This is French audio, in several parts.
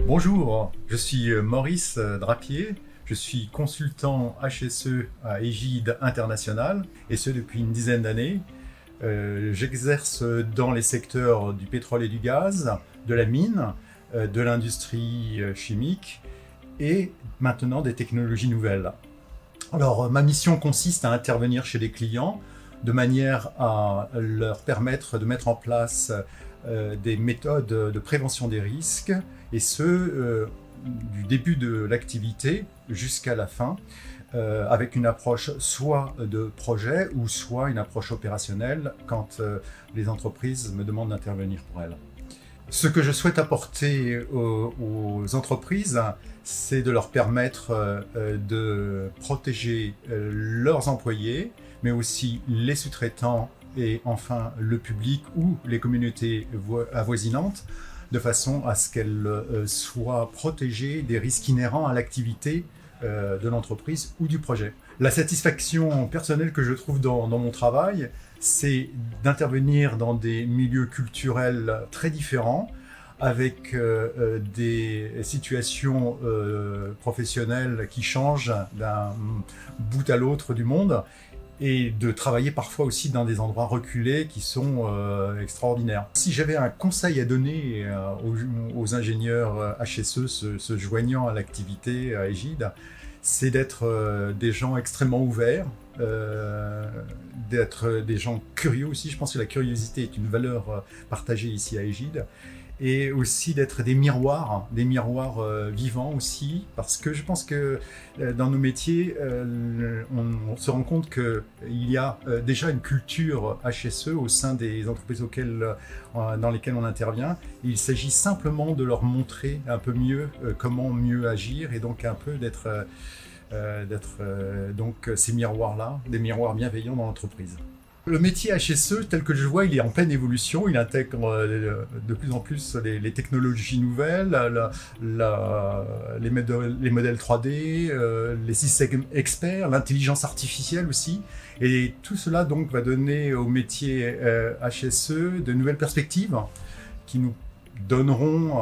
Bonjour, je suis Maurice Drapier, je suis consultant HSE à Égide International et ce depuis une dizaine d'années. J'exerce dans les secteurs du pétrole et du gaz, de la mine, de l'industrie chimique et maintenant des technologies nouvelles. Alors ma mission consiste à intervenir chez les clients de manière à leur permettre de mettre en place des méthodes de prévention des risques, et ce, du début de l'activité jusqu'à la fin, avec une approche soit de projet ou soit une approche opérationnelle quand les entreprises me demandent d'intervenir pour elles. Ce que je souhaite apporter aux entreprises, c'est de leur permettre de protéger leurs employés, mais aussi les sous-traitants et enfin le public ou les communautés avoisinantes, de façon à ce qu'elles soient protégées des risques inhérents à l'activité de l'entreprise ou du projet. La satisfaction personnelle que je trouve dans mon travail, c'est d'intervenir dans des milieux culturels très différents, avec des situations professionnelles qui changent d'un bout à l'autre du monde, et de travailler parfois aussi dans des endroits reculés qui sont extraordinaires. Si j'avais un conseil à donner aux ingénieurs HSE se joignant à l'activité à Égide, c'est d'être des gens extrêmement ouverts, d'être des gens curieux aussi. Je pense que la curiosité est une valeur partagée ici à Égide. Et aussi d'être des miroirs vivants aussi, parce que je pense que dans nos métiers, on se rend compte qu'il y a déjà une culture HSE au sein des entreprises dans lesquelles on intervient. Il s'agit simplement de leur montrer un peu mieux comment mieux agir, et donc un peu d'être donc ces miroirs-là, des miroirs bienveillants dans l'entreprise. Le métier HSE, tel que je le vois, il est en pleine évolution. Il intègre de plus en plus les technologies nouvelles, les modèles 3D, les systèmes experts, l'intelligence artificielle aussi. Et tout cela donc va donner au métier HSE de nouvelles perspectives qui nous donneront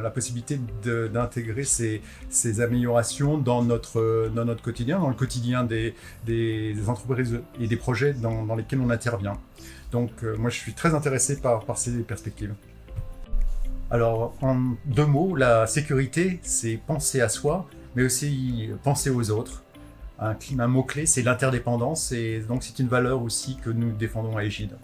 la possibilité d'intégrer ces améliorations dans notre quotidien, dans le quotidien des entreprises et des projets dans lesquels on intervient. Donc moi je suis très intéressé par ces perspectives. Alors en deux mots, la sécurité, c'est penser à soi, mais aussi penser aux autres. Un mot-clé, c'est l'interdépendance, et donc c'est une valeur aussi que nous défendons à Égide.